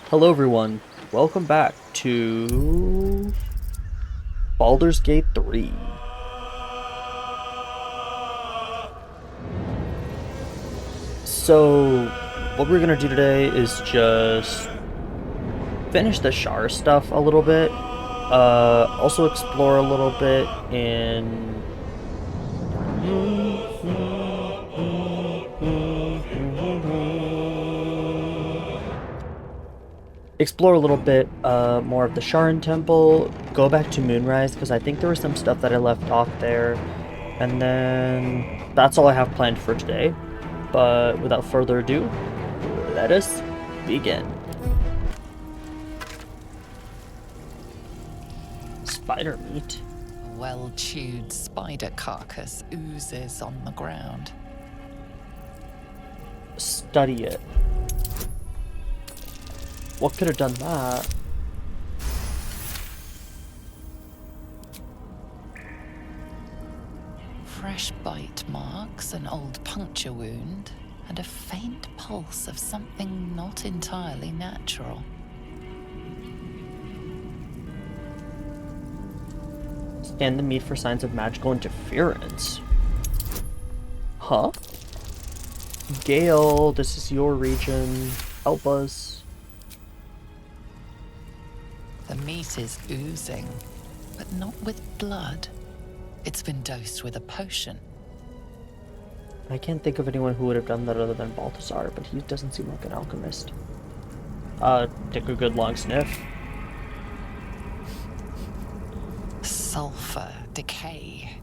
Hello everyone, welcome back to Baldur's Gate 3. So, what we're gonna do today is just finish the Shar stuff a little bit, also explore a little bit in... explore a little bit more of the Sharan Temple, go back to Moonrise, because I think there was some stuff that I left off there, and then that's all I have planned for today. But without further ado, let us begin. Spider meat? A well-chewed spider carcass oozes on the ground. Study it. What could have done that? Fresh bite marks, an old puncture wound, and a faint pulse of something not entirely natural. Scan the meat for signs of magical interference. Huh? Gale, this is your region. Help us. The meat is oozing, but not with blood. It's been dosed with a potion. I can't think of anyone who would have done that other than Balthazar, but he doesn't seem like an alchemist. Take a good long sniff. Sulfur, decay,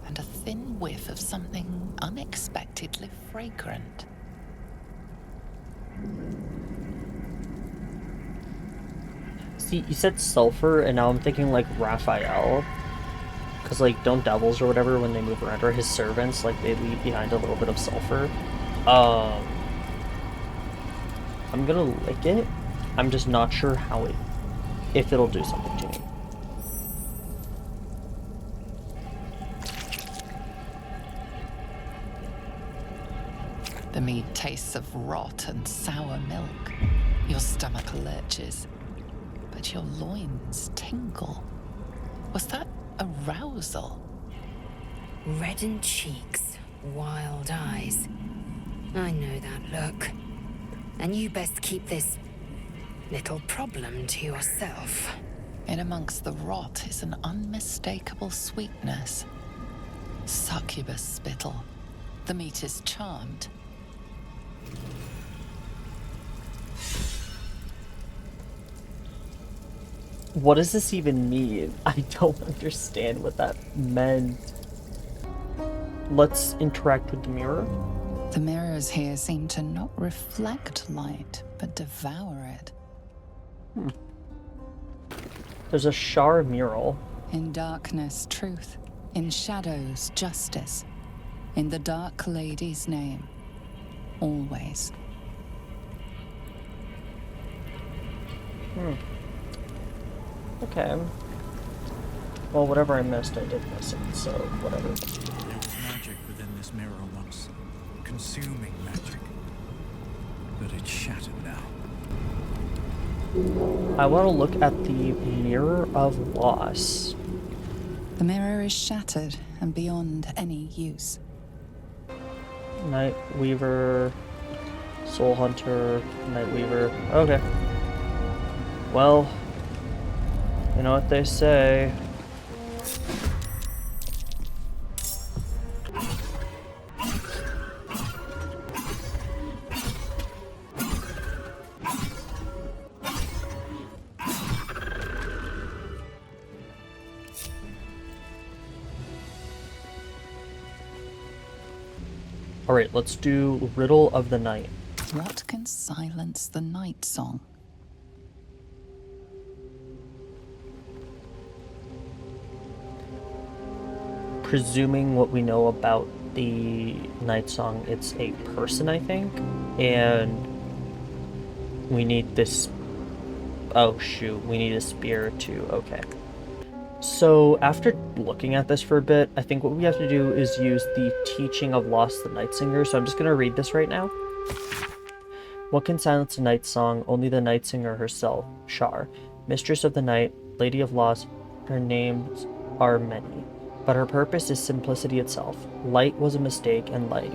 and a thin whiff of something unexpectedly fragrant. See, you said sulfur, and now I'm thinking like Raphael. Because, like, don't devils or whatever, when they move around, or his servants, like, they leave behind a little bit of sulfur. I'm gonna lick it. I'm just not sure how if it'll do something to me. The meat tastes of rot and sour milk. Your stomach lurches, but your loins tingle. Was that arousal? Reddened cheeks, wild eyes. I know that look. And you best keep this little problem to yourself. In amongst the rot is an unmistakable sweetness. Succubus spittle. The meat is charmed. What does this even mean? I don't understand what that meant. Let's interact with the mirror. The mirrors here seem to not reflect light, but devour it. There's a Shar mural. In darkness, truth. In shadows, justice. In the Dark Lady's name. Always. Okay. Well, whatever I missed, I did miss it, so whatever. There was magic within this mirror once. Consuming magic. But it's shattered now. I want to look at the Mirror of Loss. The mirror is shattered and beyond any use. Night Weaver, Soul Hunter, Night Weaver. Okay. Well, you know what they say. Alright, let's do Riddle of the Night. What can silence the night song? Presuming what we know about the Night Song, it's a person, I think. And we need this... oh shoot, we need a spear too. Okay. So after looking at this for a bit, I think what we have to do is use the teaching of Lost the Night Singer. So I'm just going to read this right now. What can silence a night song? Only the night singer herself, Shar. Mistress of the night, lady of laws, her names are many, but her purpose is simplicity itself. Light was a mistake, and life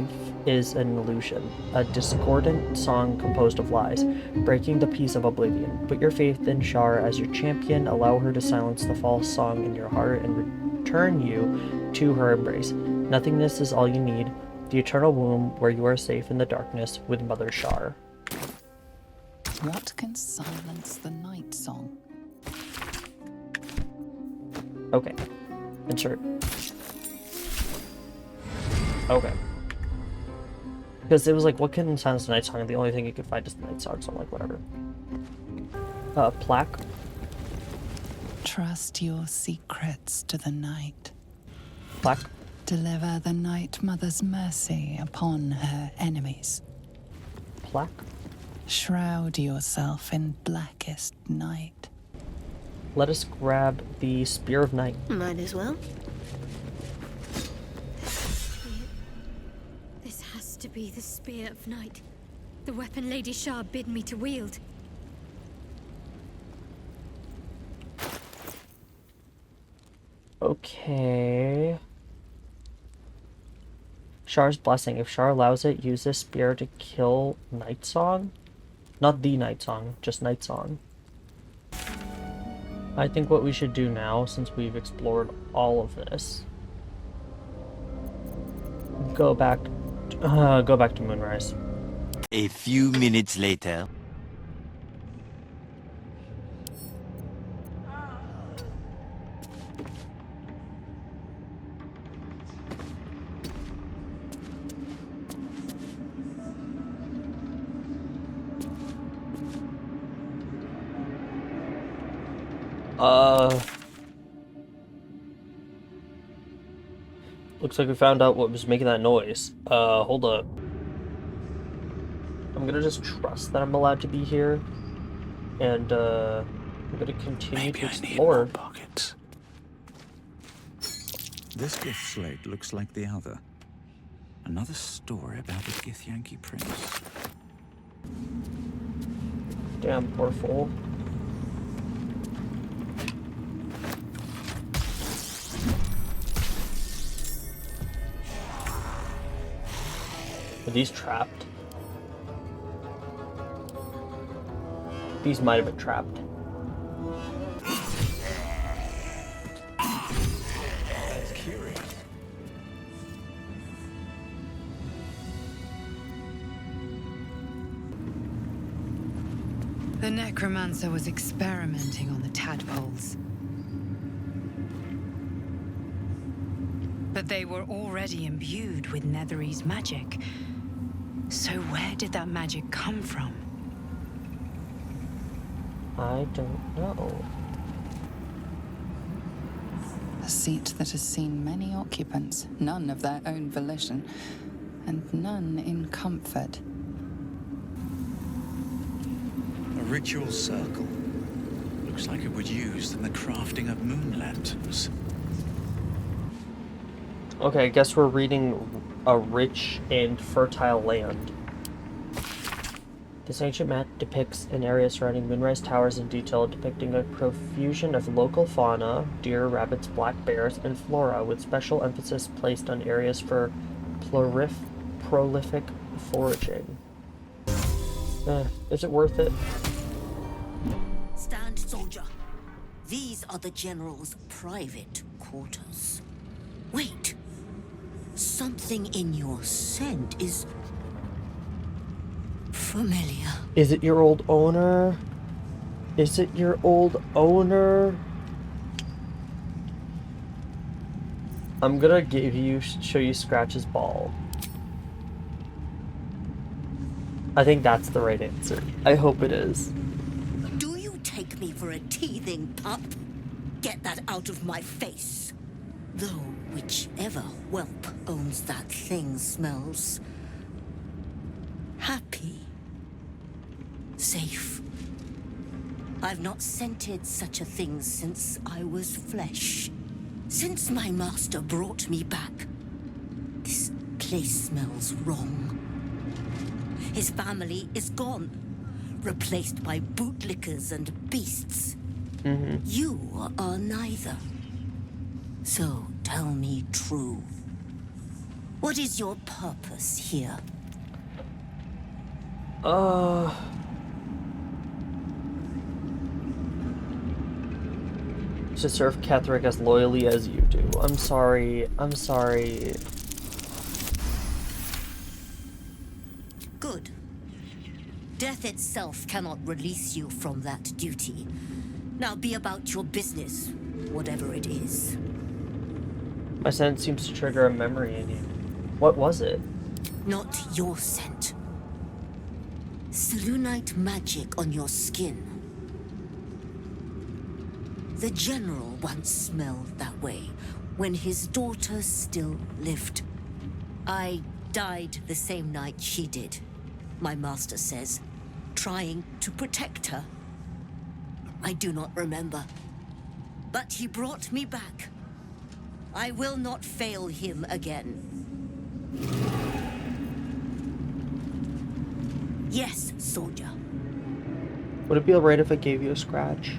is an illusion, a discordant song composed of lies, breaking the peace of oblivion. Put your faith in Shar as your champion, allow her to silence the false song in your heart and return you to her embrace. Nothingness is all you need, the eternal womb where you are safe in the darkness with Mother Shar. What can silence the night song? Okay. Insert. Okay. Because it was like, what can silence the night song? And the only thing you could find is the night song, so I'm like, whatever. Plaque. Trust your secrets to the night. Plaque. Deliver the Night Mother's mercy upon her enemies. Plaque. Shroud yourself in blackest night. Let us grab the Spear of Night. Might as well. This has to be the Spear of Night. The weapon Lady Shar bid me to wield. Okay. Shar's Blessing. If Shar allows it, use this spear to kill Night Song? Not the Night Song, just Night Song. I think what we should do now, since we've explored all of this, go back to Moonrise. A few minutes later. Looks like we found out what was making that noise. Hold up. I'm gonna just trust that I'm allowed to be here, and I'm gonna continue to explore. Pockets. This gift slate looks like the other. Another story about a Githyanki prince. Damn, poor fool. Are these trapped? These might have been trapped. That's curious. The necromancer was experimenting on the tadpoles. But they were already imbued with Nethery's magic. So where did that magic come from? I don't know. A seat that has seen many occupants, none of their own volition, and none in comfort. A ritual circle. Looks like it was used in the crafting of moon lanterns. Okay, I guess we're reading A Rich and Fertile Land. This ancient map depicts an area surrounding Moonrise Towers in detail, depicting a profusion of local fauna, deer, rabbits, black bears, and flora, with special emphasis placed on areas for prolific foraging. Is it worth it? Stand, soldier. These are the general's private quarters. Wait. Something in your scent is familiar. Is it your old owner? Is it your old owner? I'm gonna show you Scratch's ball. I think that's the right answer. I hope it is. Do you take me for a teething pup? Get that out of my face. Though whichever whelp owns that thing smells happy. Safe. I've not scented such a thing since I was flesh. Since my master brought me back, this place smells wrong. His family is gone, replaced by bootlickers and beasts. You are neither. So tell me true. What is your purpose here? To serve Ketheric as loyally as you do. I'm sorry. Good. Death itself cannot release you from that duty. Now be about your business, whatever it is. My scent seems to trigger a memory in you. What was it? Not your scent. Selûnite magic on your skin. The general once smelled that way when his daughter still lived. I died the same night she did, my master says, trying to protect her. I do not remember, but he brought me back. I will not fail him again. Yes, soldier. Would it be alright if I gave you a scratch?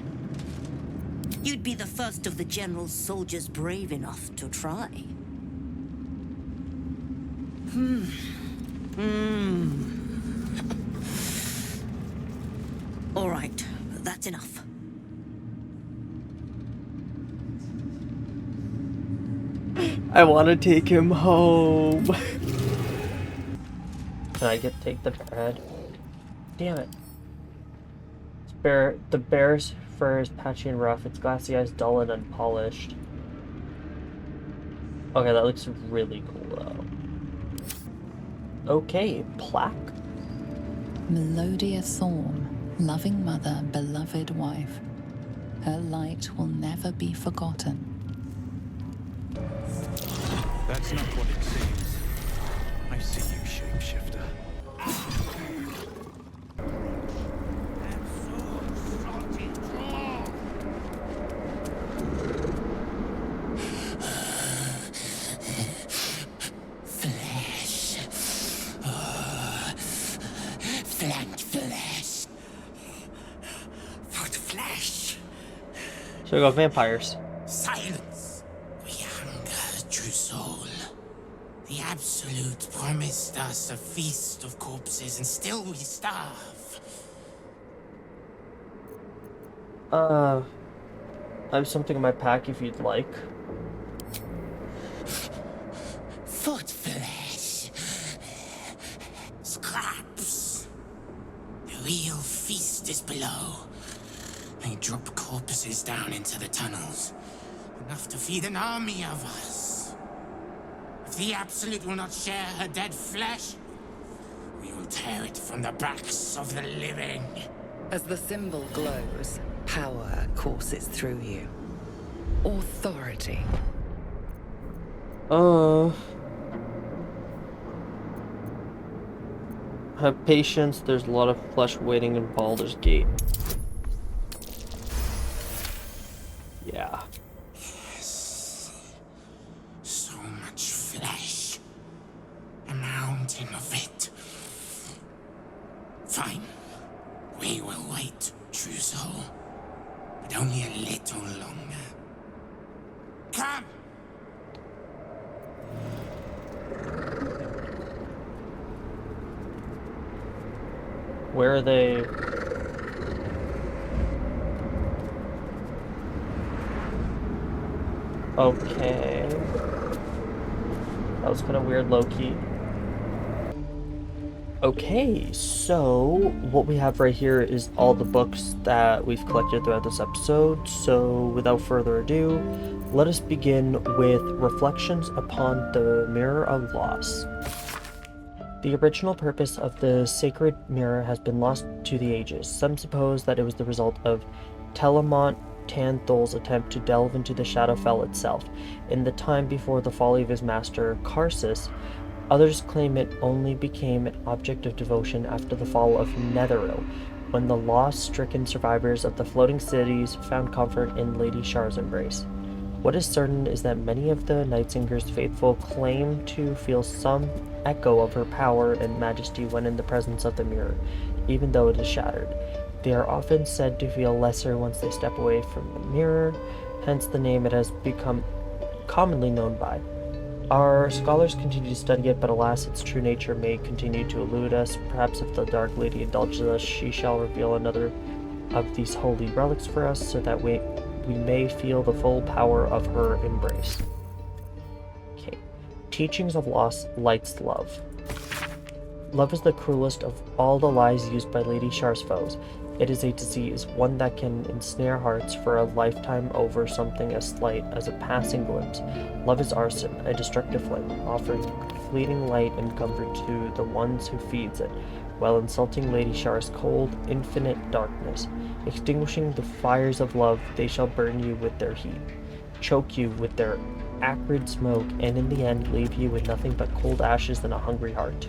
You'd be the first of the general's soldiers brave enough to try. All right, that's enough. I want to take him home. Can I take the bear head? Damn it. The bear's fur is patchy and rough. Its glassy eyes dull and unpolished. Okay, that looks really cool though. Okay, plaque. Melodia Thorn, loving mother, beloved wife. Her light will never be forgotten. That's not what it seems. I see you, shapeshifter. Flesh. What flesh? So we got vampires. Silence! We hunger, true soul. The Absolute promised us a feast of corpses, and still we starve. I have something in my pack if you'd like. Foot flesh. Scraps. The real feast is below. They drop corpses down into the tunnels. Enough to feed an army of us. If the Absolute will not share her dead flesh, we will tear it from the backs of the living. As the symbol glows, power courses through you. Authority. Have patience, there's a lot of flesh waiting in Baldur's Gate. Yeah. Yes. So much flesh. A mountain of it. Fine. We will wait, true soul. But only a little longer. Come! Where are they? Okay. That was kind of weird, low-key. Okay, so what we have right here is all the books that we've collected throughout this episode. So without further ado, let us begin with Reflections upon the Mirror of Loss. The original purpose of the sacred mirror has been lost to the ages. Some suppose that it was the result of Telamont Tanthol's attempt to delve into the Shadowfell itself in the time before the folly of his master, Karsus. Others claim it only became an object of devotion after the fall of Netheril, when the loss-stricken survivors of the floating cities found comfort in Lady Shar's embrace. What is certain is that many of the Nightsinger's faithful claim to feel some echo of her power and majesty when in the presence of the mirror, even though it is shattered. They are often said to feel lesser once they step away from the mirror, hence the name it has become commonly known by. Our scholars continue to study it, but alas, its true nature may continue to elude us. Perhaps if the Dark Lady indulges us, she shall reveal another of these holy relics for us, so that we may feel the full power of her embrace. Okay. Teachings of Loss lights love. Love is the cruelest of all the lies used by Lady Shar's foes. It is a disease, one that can ensnare hearts for a lifetime over something as slight as a passing glimpse. Love is arson, a destructive flame, offering fleeting light and comfort to the ones who feeds it, while insulting Lady Shar's cold, infinite darkness. Extinguishing the fires of love, they shall burn you with their heat, choke you with their acrid smoke, and in the end leave you with nothing but cold ashes and a hungry heart.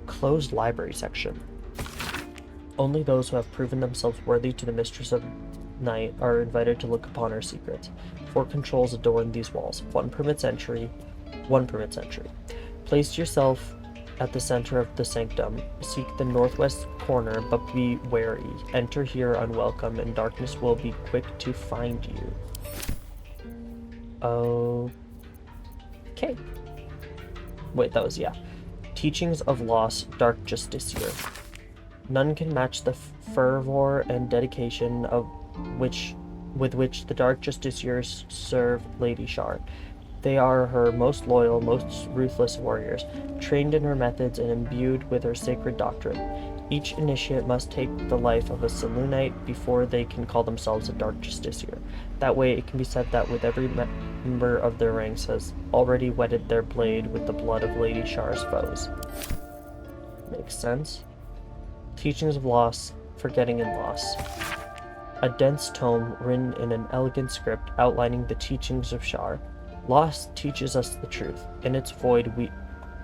Closed library section. Only those who have proven themselves worthy to the Mistress of Night are invited to look upon her secrets. 4 controls adorn these walls. 1 permits entry. Place yourself at the center of the sanctum. Seek the northwest corner, but be wary. Enter here unwelcome, and darkness will be quick to find you. Okay. Wait, that was, yeah. Teachings of Loss, Dark Justiciar. None can match the fervor and dedication with which the Dark Justiciars serve Lady Shar. They are her most loyal, most ruthless warriors, trained in her methods and imbued with her sacred doctrine. Each initiate must take the life of a Selûnite before they can call themselves a Dark Justiciar. That way, it can be said that with every member of their ranks has already wetted their blade with the blood of Lady Shar's foes. Makes sense. Teachings of Loss, Forgetting and Loss. A dense tome written in an elegant script outlining the teachings of Shar. Loss teaches us the truth. In its void, we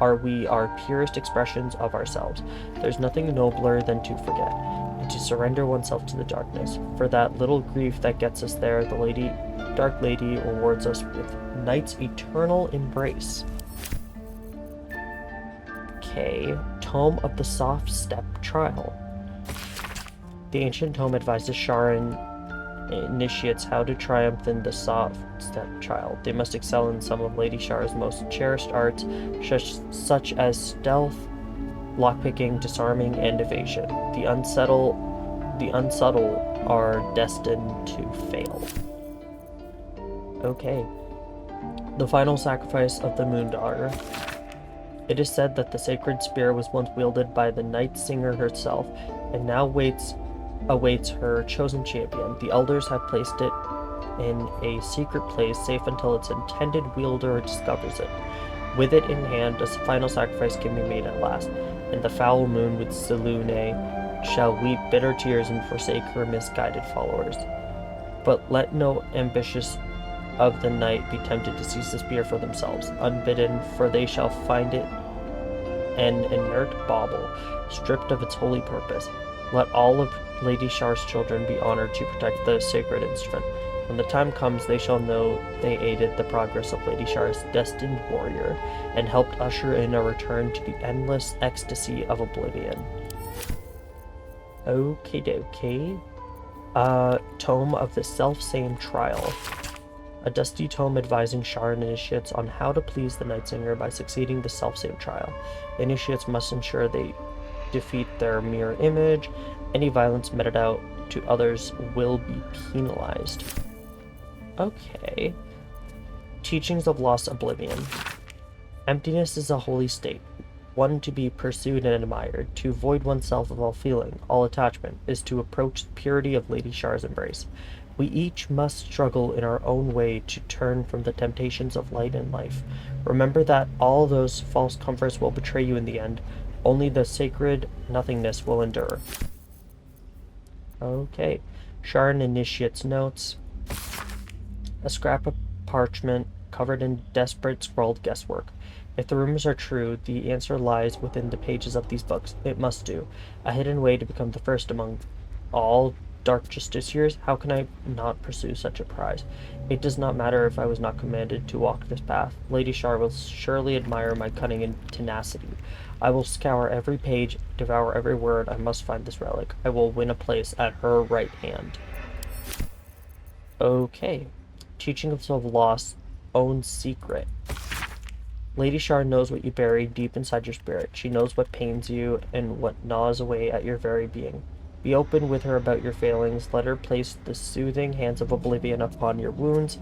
are purest expressions of ourselves. There's nothing nobler than to forget, and to surrender oneself to the darkness. For that little grief that gets us there, the Dark Lady rewards us with Night's eternal embrace. Okay, Tome of the Soft Step Trial. The ancient tome advises Shar and initiates how to triumph in the Soft Step Trial. They must excel in some of Lady Shar's most cherished arts, such as stealth, lockpicking, disarming, and evasion. The unsubtle are destined to fail. Okay. The final sacrifice of the Moon Daughter. It is said that the sacred spear was once wielded by the Night Singer herself, and now awaits her chosen champion. The elders have placed it in a secret place, safe until its intended wielder discovers it. With it in hand, a final sacrifice can be made at last, and the foul moon with Selûne shall weep bitter tears and forsake her misguided followers. But let no ambitious of the night be tempted to seize the spear for themselves, unbidden, for they shall find it an inert bauble, stripped of its holy purpose. Let all of Lady Shar's children be honored to protect the sacred instrument. When the time comes, they shall know they aided the progress of Lady Shar's destined warrior, and helped usher in a return to the endless ecstasy of oblivion. Okie dokie. Tome of the Self-Same Trial. A dusty tome advising Shar initiates on how to please the Night Singer by succeeding the self-same trial. Initiates must ensure they defeat their mirror image. Any violence meted out to others will be penalized. Okay. Teachings of Lost Oblivion. Emptiness is a holy state, one to be pursued and admired. To void oneself of all feeling, all attachment, is to approach the purity of Lady Shar's embrace. We each must struggle in our own way to turn from the temptations of light and life. Remember that all those false comforts will betray you in the end. Only the sacred nothingness will endure. Okay. Sharon Initiate's notes. A scrap of parchment covered in desperate scrawled guesswork. If the rumors are true, the answer lies within the pages of these books. It must do. A hidden way to become the first among all dark justiciars, how can I not pursue such a prize? It does not matter if I was not commanded to walk this path. Lady Shar will surely admire my cunning and tenacity. I will scour every page, devour every word. I must find this relic. I will win a place at her right hand. Okay. Teachings of Loss, Own Secret. Lady Shar knows what you bury deep inside your spirit. She knows what pains you and what gnaws away at your very being. Be open with her about your failings. Let her place the soothing hands of oblivion upon your wounds.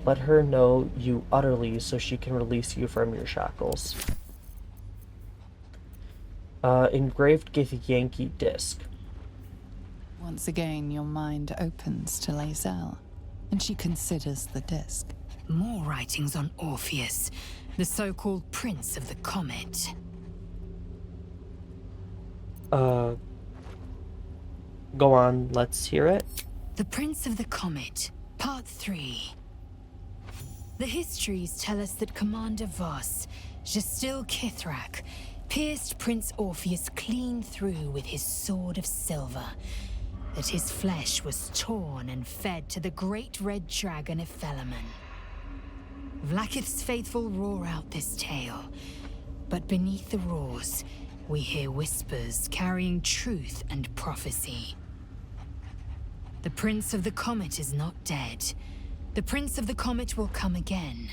Let her know you utterly so she can release you from your shackles. Engraved Githyanki disc. Once again, your mind opens to Lae'zel, and she considers the disc. More writings on Orpheus, the so-called Prince of the Comet. Go on, let's hear it. The Prince of the Comet, Part 3. The histories tell us that Commander Voss, Gestil Kithrak, pierced Prince Orpheus clean through with his sword of silver, that his flesh was torn and fed to the great red dragon Ephelamon. Vlaakith's faithful roar out this tale, but beneath the roars, we hear whispers carrying truth and prophecy. The Prince of the Comet is not dead. The Prince of the Comet will come again.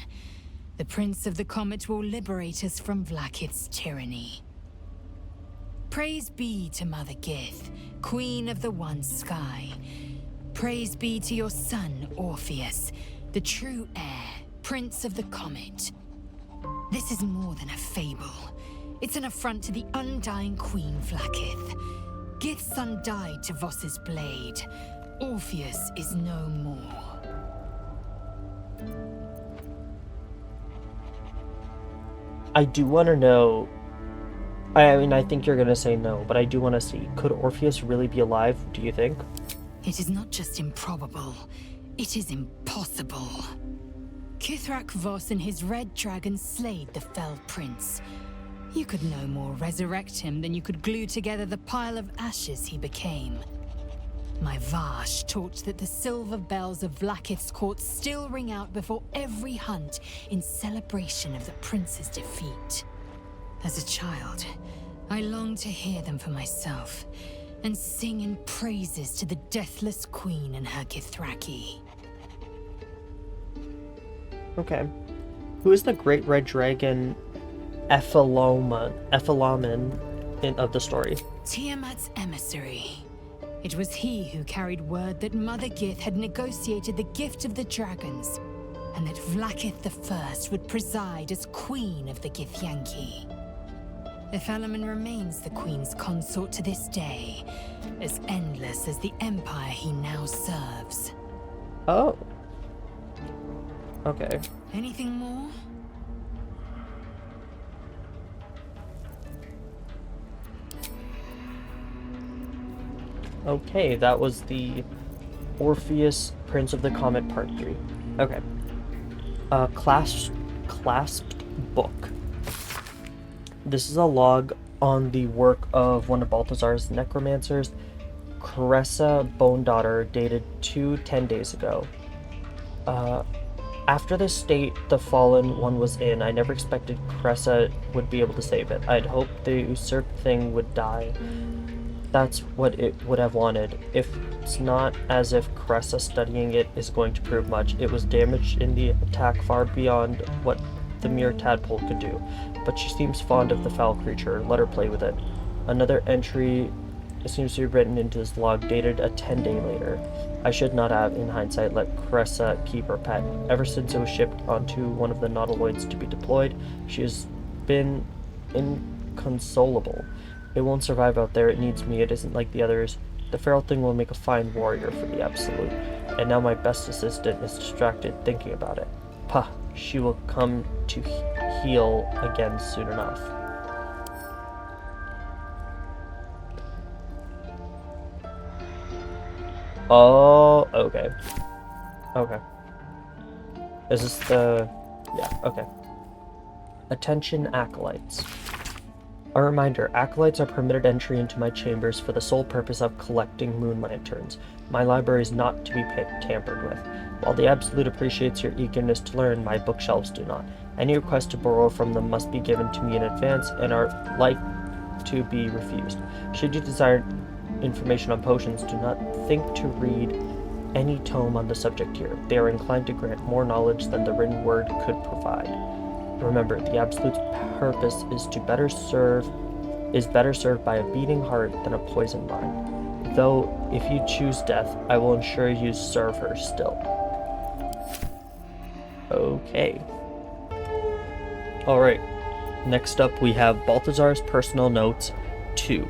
The Prince of the Comet will liberate us from Vlaakith's tyranny. Praise be to Mother Gith, Queen of the One Sky. Praise be to your son, Orpheus, the true heir, Prince of the Comet. This is more than a fable. It's an affront to the undying Queen Vlaakith. Gith's son died to Voss's blade. Orpheus is no more. I do want to know. I mean, I think you're going to say no, but I do want to see. Could Orpheus really be alive, do you think? It is not just improbable, it is impossible. Kithrak Voss and his red dragon slayed the fell prince. You could no more resurrect him than you could glue together the pile of ashes he became. My Vash taught that the silver bells of Vlaakith's court still ring out before every hunt in celebration of the prince's defeat. As a child, I longed to hear them for myself and sing in praises to the deathless queen and her Githraki. Okay. Who is the great red dragon Ephelamon of the story? Tiamat's emissary. It was he who carried word that Mother Gith had negotiated the gift of the dragons, and that Vlaakith I would preside as Queen of the Githyanki. Ephelamon remains the Queen's consort to this day, as endless as the empire he now serves. Oh. Okay. Anything more? Okay, that was the Orpheus Prince of the Comet Part 3. Okay. Clasped Book. This is a log on the work of one of Balthazar's necromancers, Cressa Bone Daughter, dated 10 days ago. After the state the Fallen One was in, I never expected Cressa would be able to save it. I'd hoped the usurped thing would die. That's what it would have wanted. It's not as if Cressa studying it is going to prove much. It was damaged in the attack far beyond what the mere tadpole could do. But she seems fond of the foul creature. Let her play with it. Another entry seems to be written into this log, dated a 10-day later. I should not have, in hindsight, let Cressa keep her pet. Ever since it was shipped onto one of the nautiloids to be deployed, she has been inconsolable. It won't survive out there. It needs me. It isn't like the others. The feral thing will make a fine warrior for the Absolute. And now my best assistant is distracted thinking about it. Pah, she will come to heal again soon enough. Oh, okay. Okay. Is this the... Yeah, okay. Attention, acolytes. A reminder, acolytes are permitted entry into my chambers for the sole purpose of collecting moon lanterns. My library is not to be tampered with. While the Absolute appreciates your eagerness to learn, my bookshelves do not. Any request to borrow from them must be given to me in advance and are like to be refused. Should you desire information on potions, do not think to read any tome on the subject here. They are inclined to grant more knowledge than the written word could provide. Remember, the Absolute's purpose is better served by a beating heart than a poisoned mind. Though, if you choose death, I will ensure you serve her still. Okay. Alright. Next up, we have Balthazar's Personal Notes 2.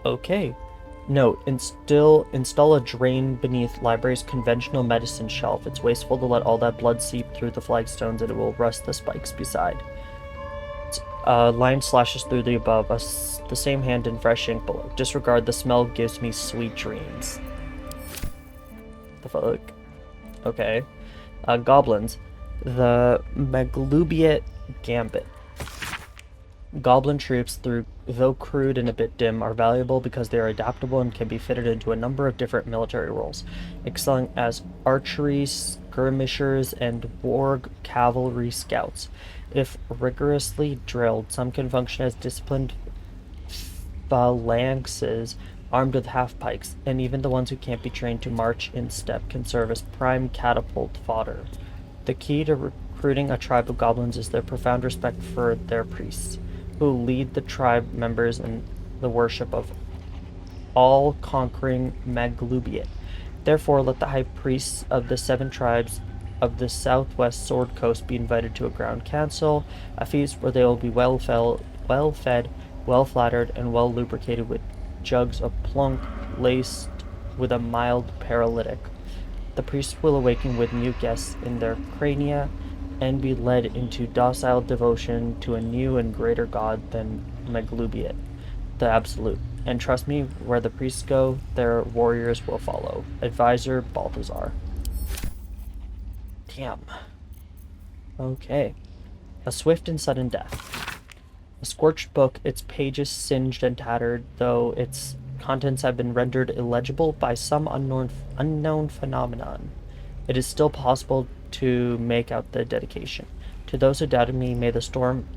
Okay. Note, install a drain beneath library's conventional medicine shelf. It's wasteful to let all that blood seep through the flagstones and it will rust the spikes beside. Line slashes through the above, the same hand in fresh ink below. Disregard, the smell gives me sweet dreams. The fuck? Okay. Goblins. The Maglubiate Gambit. Goblin troops, though crude and a bit dim, are valuable because they are adaptable and can be fitted into a number of different military roles, excelling as archery, skirmishers, and warg cavalry scouts. If rigorously drilled, some can function as disciplined phalanxes armed with half-pikes, and even the ones who can't be trained to march in step can serve as prime catapult fodder. The key to recruiting a tribe of goblins is their profound respect for their priests, who lead the tribe members in the worship of all-conquering Maglubiate. Therefore, let the high priests of the 7 tribes of the southwest Sword Coast be invited to a ground council, a feast where they will be well fed, well flattered, and well lubricated with jugs of plunk laced with a mild paralytic. The priests will awaken with new guests in their crania and be led into docile devotion to a new and greater god than Maglubiate, the Absolute. And trust me, where the priests go, their warriors will follow. Advisor, Balthazar. Damn. Okay. A swift and sudden death. A scorched book, its pages singed and tattered, though its contents have been rendered illegible by some unknown phenomenon. It is still possible to make out the dedication. To those who doubted me, may the storm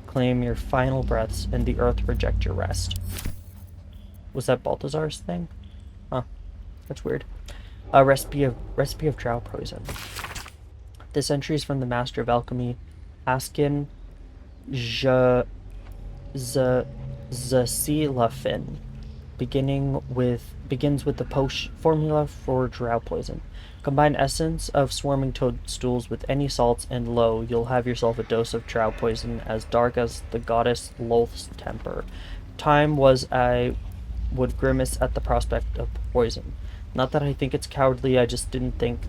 claim your final breaths and the earth reject your rest. Was that Balthazar's thing? Huh. That's weird. A recipe of drow poison. This entry is from the Master of Alchemy, Askin Zasilafin, begins with the formula for drow poison. Combine essence of swarming toadstools with any salts, and lo, you'll have yourself a dose of drow poison as dark as the goddess Lolth's temper. Time was I would grimace at the prospect of poison. Not that I think it's cowardly, I just didn't think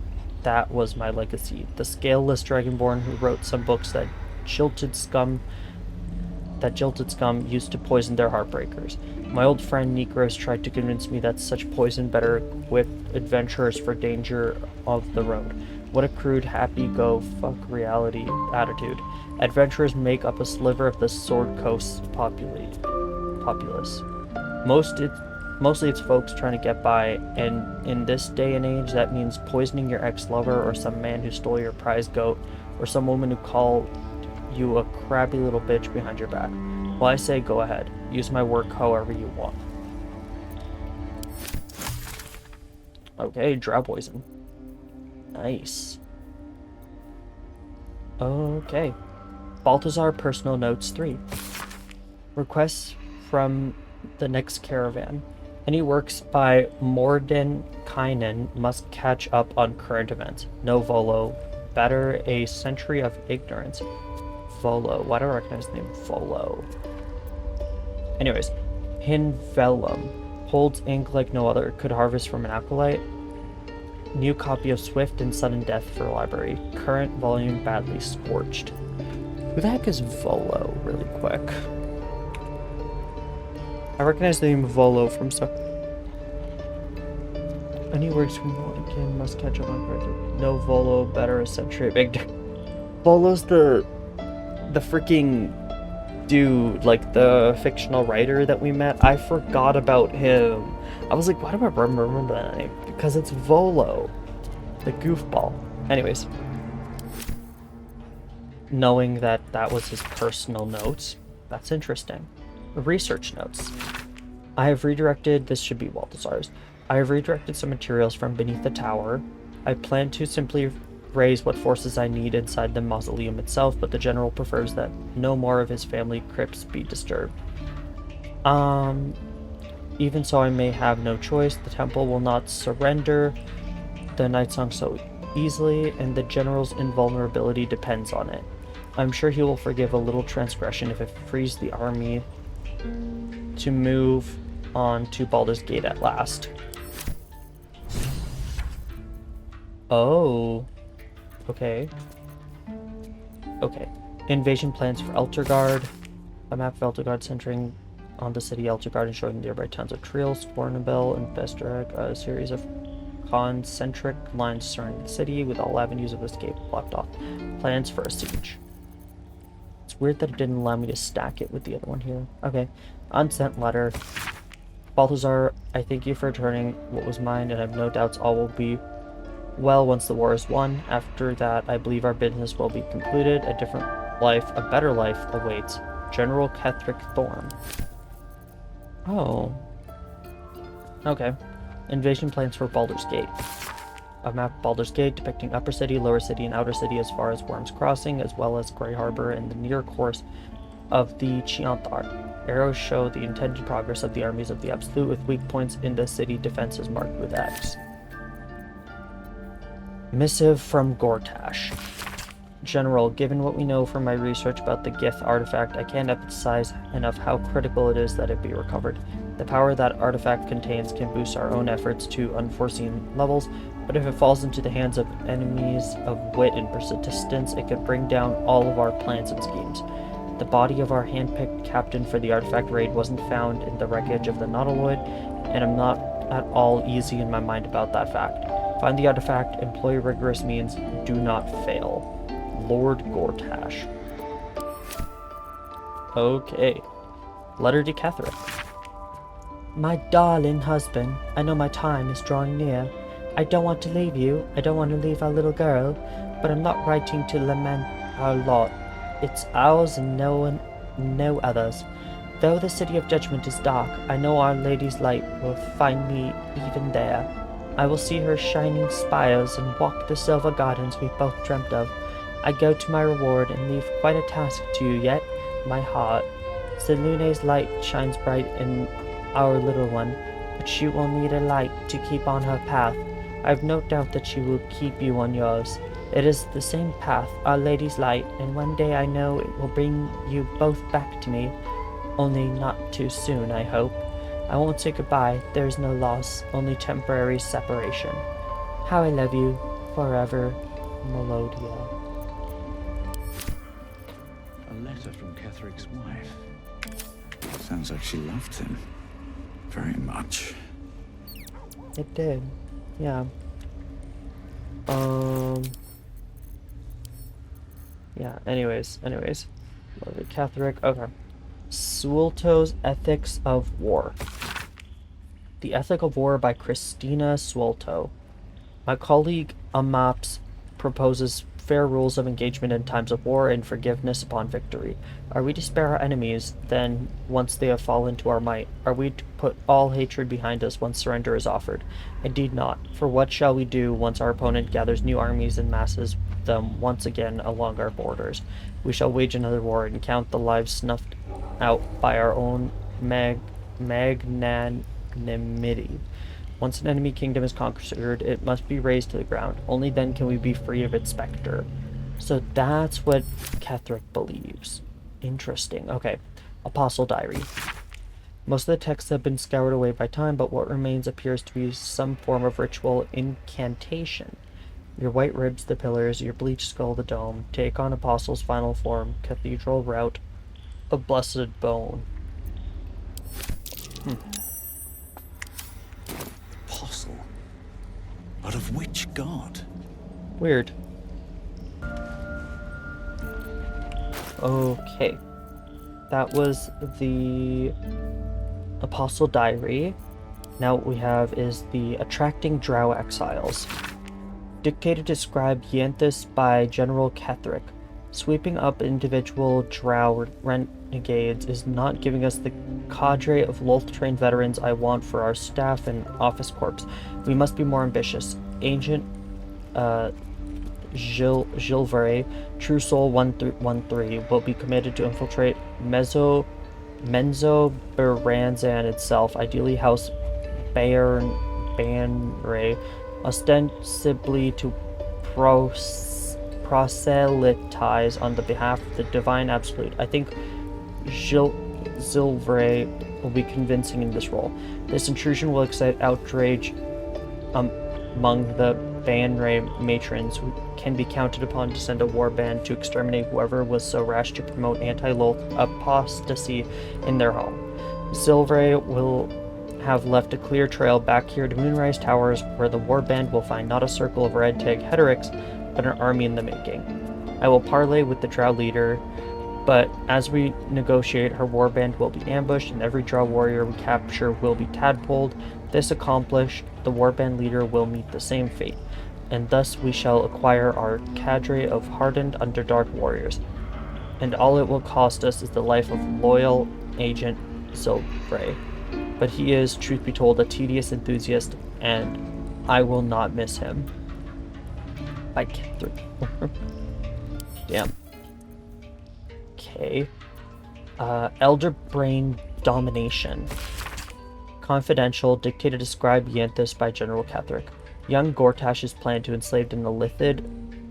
that was my legacy. The scaleless dragonborn who wrote some books that jilted scum used to poison their heartbreakers. My old friend Nikros tried to convince me that such poison better equipped adventurers for danger of the road. What a crude, happy-go-fuck reality attitude. Adventurers make up a sliver of the Sword Coast populace. Mostly it's folks trying to get by, and in this day and age that means poisoning your ex-lover or some man who stole your prize goat or some woman who called you a crabby little bitch behind your back. Well, I say go ahead. Use my work however you want. Okay, drow poison. Nice. Okay. Balthazar Personal Notes 3. Requests from the next caravan. Any works by Mordenkainen must catch up on current events. No Volo. Better a century of ignorance. Volo. Why do I recognize the name Volo? Anyways, Hinvelum holds ink like no other. Could harvest from an acolyte. New copy of Swift and Sudden Death for library. Current volume badly scorched. Who the heck is Volo, really quick? I recognize the name Volo from stuff. Any works from Mordenkainen must catch up on current. No Volo, better a century. Big. Volo's the freaking dude, like the fictional writer that we met. I forgot about him. I was like, why do I remember that name? Because it's Volo, the goofball. Anyways, knowing that that was his personal notes, that's interesting. Research notes. I have redirected, this should be Waldazar's. I have redirected some materials from beneath the tower. I plan to simply raise what forces I need inside the mausoleum itself, but the general prefers that no more of his family crypts be disturbed. Even so, I may have no choice. The temple will not surrender the Night Song so easily, and the general's invulnerability depends on it. I'm sure he will forgive a little transgression if it frees the army to move on to Baldur's Gate at last. Oh. Okay. Okay. Invasion plans for Eltergard. A map of Eltergard centering on the city Eltergard and showing the nearby towns of Triel, Scornabel, and Vesterek. A series of concentric lines surrounding the city with all avenues of escape blocked off. Plans for a siege. It's weird that it didn't allow me to stack it with the other one here. Okay. Unsent letter. Balthazar, I thank you for returning what was mine, and I have no doubts all will be well once the war is won. After that, I believe our business will be concluded. A different life, a better life awaits. General Ketheric Thorn. Oh. Okay. Invasion plans for Baldur's Gate. A map of Baldur's Gate depicting Upper City, Lower City, and Outer City as far as Worm's Crossing, as well as Grey Harbor and the near course of the Chianthar. Arrows show the intended progress of the armies of the Absolute, with weak points in the city defenses marked with X. Missive from Gortash. General, given what we know from my research about the Gith artifact, I can't emphasize enough how critical it is that it be recovered. The power that artifact contains can boost our own efforts to unforeseen levels, but if it falls into the hands of enemies of wit and persistence, it could bring down all of our plans and schemes. The body of our hand-picked captain for the artifact raid wasn't found in the wreckage of the Nautiloid, and I'm not at all easy in my mind about that fact. Find the artifact, employ rigorous means, do not fail. Lord Gortash. Okay. Letter to Ketheric. My darling husband, I know my time is drawing near. I don't want to leave you, I don't want to leave our little girl, but I'm not writing to lament our lot. It's ours and no others. Though the city of judgment is dark, I know Our Lady's light will find me even there. I will see her shining spires and walk the silver gardens we both dreamt of. I go to my reward and leave quite a task to you yet, my heart. Selune's light shines bright in our little one, but she will need a light to keep on her path. I have no doubt that she will keep you on yours. It is the same path, Our Lady's light, and one day I know it will bring you both back to me. Only not too soon, I hope. I won't say goodbye, there is no loss, only temporary separation. How I love you, forever, Melodia. A letter from Ketheric's wife. Sounds like she loved him. Very much. It did. Yeah. Yeah, anyways. Ketheric, okay. Suelto's Ethics of War. The Ethic of War by Christina Suelto. My colleague Amaps proposes fair rules of engagement in times of war and forgiveness upon victory. Are we to spare our enemies, then, once they have fallen to our might? Are we to put all hatred behind us once surrender is offered? Indeed not. For what shall we do once our opponent gathers new armies and masses them once again along our borders? We shall wage another war and count the lives snuffed out by our own magnanimity. Once an enemy kingdom is conquered, it must be razed to the ground. Only then can we be free of its specter. So that's what Ketheric believes. Interesting. Okay. Apostle Diary. Most of the texts have been scoured away by time, but what remains appears to be some form of ritual incantation. Your white ribs, the pillars, your bleached skull, the dome. Take on Apostle's final form. Cathedral route. A blessed bone. Apostle? But of which god? Weird. Okay. that was the Apostle Diary. Now what we have is the Attracting Drow Exiles. Dictated to scribe Yanthus by General Ketherick. Sweeping up individual drow renegades is not giving us the cadre of Lolth-trained veterans I want for our staff and office corps. We must be more ambitious. Agent Gilvray, True Soul 113, will be committed to infiltrate Menzo Beranzan itself, ideally House Banray, ostensibly to proselytize on the behalf of the Divine Absolute. I think Zilvray will be convincing in this role. This intrusion will excite outrage among the Banray matrons, who can be counted upon to send a warband to exterminate whoever was so rash to promote anti-Lolth apostasy in their home. Zilvray will have left a clear trail back here to Moonrise Towers, where the warband will find not a circle of red tag Hederics, but an army in the making. I will parley with the drow leader, but as we negotiate, her warband will be ambushed and every drow warrior we capture will be tadpoled. This accomplished, the warband leader will meet the same fate, and thus we shall acquire our cadre of hardened Underdark warriors. And all it will cost us is the life of loyal Agent Zilvray. But he is, truth be told, a tedious enthusiast, and I will not miss him. I can't through. Damn. Okay. Elder Brain Domination. Confidential, dictated to scribe Yanthus by General Ketherick. Young Gortash's plan to enslave an Illithid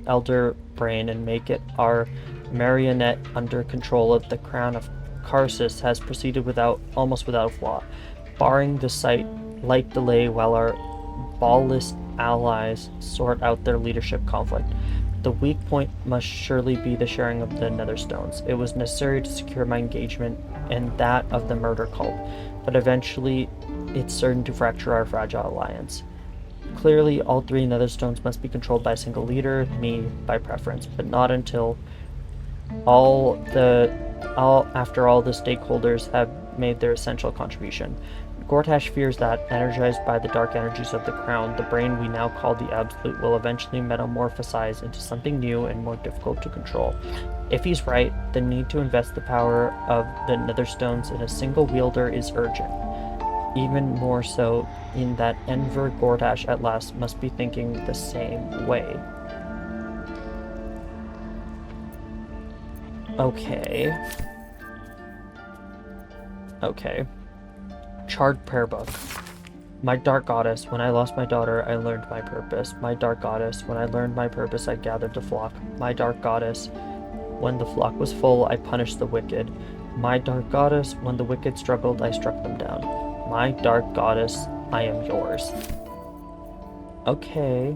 Elder Brain and make it our marionette under control of the Crown of Karsus has proceeded almost without flaw, barring the slight delay while our ballless allies sort out their leadership conflict. The weak point must surely be the sharing of the Netherstones. It was necessary to secure my engagement and that of the murder cult, but eventually it's certain to fracture our fragile alliance. Clearly, all three Netherstones must be controlled by a single leader, me by preference, but not until after all the stakeholders have made their essential contribution. Gortash fears that, energized by the dark energies of the Crown, the brain we now call the Absolute will eventually metamorphosize into something new and more difficult to control. If he's right, the need to invest the power of the Netherstones in a single wielder is urgent. Even more so in that Enver Gortash at last must be thinking the same way. Okay. Charred Prayer Book. My dark goddess, when I lost my daughter, I learned my purpose. My dark goddess, when I learned my purpose, I gathered the flock. My dark goddess, when the flock was full, I punished the wicked. My dark goddess, when the wicked struggled, I struck them down. My dark goddess, I am yours. Okay.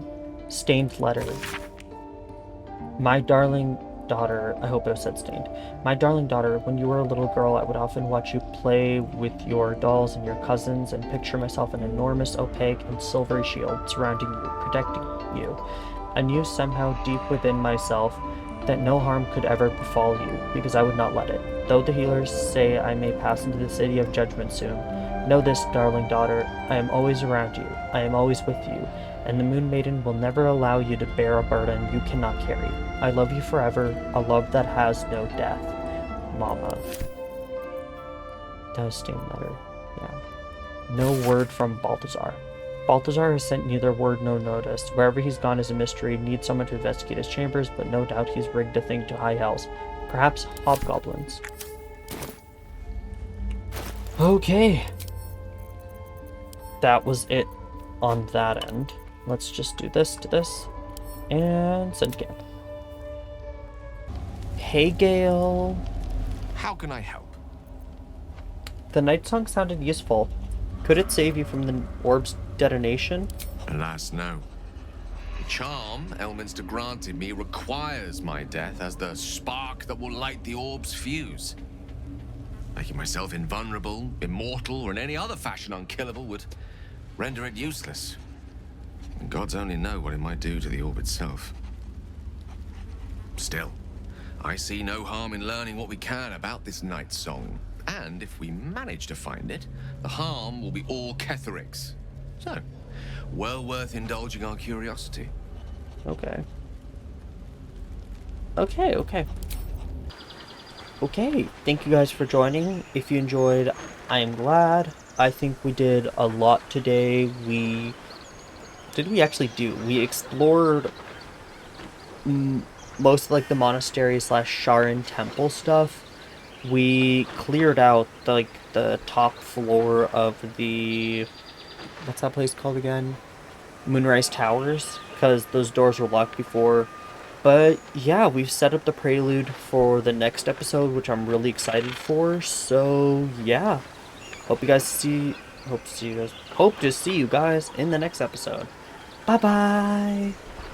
Stained letter. My darling daughter, I hope it said stained. My darling daughter, when you were a little girl, I would often watch you play with your dolls and your cousins and picture myself an enormous, opaque, and silvery shield surrounding you, protecting you. I knew somehow deep within myself that no harm could ever befall you, because I would not let it. Though the healers say I may pass into the city of judgment soon, know this, darling daughter, I am always around you, I am always with you, and the Moon Maiden will never allow you to bear a burden you cannot carry. I love you forever, a love that has no death. Mama. That was stained letter, yeah. No word from Balthazar. Balthazar has sent neither word nor notice. Wherever he's gone is a mystery, needs someone to investigate his chambers, but no doubt he's rigged a thing to high hells. Perhaps hobgoblins. Okay. That was it on that end. Let's just do this to this. And send camp. Hey, Gale. How can I help? The night song sounded useful. Could it save you from the orb's detonation? Alas, no. The charm Elminster granted me requires my death as the spark that will light the orb's fuse. Making myself invulnerable, immortal, or in any other fashion unkillable would render it useless. And gods only know what it might do to the orb itself. Still, I see no harm in learning what we can about this night song. And if we manage to find it, the harm will be all Ketheric's. So, well worth indulging our curiosity. Okay. Okay. Okay, thank you guys for joining. If you enjoyed, I am glad. I think we did a lot today. We actually do? We explored most of, like, the monastery / Sharon temple stuff. We cleared out the top floor of the, what's that place called again? Moonrise Towers, because those doors were locked before. But yeah, we've set up the prelude for the next episode, which I'm really excited for. So yeah, hope to see you guys in the next episode. Bye bye.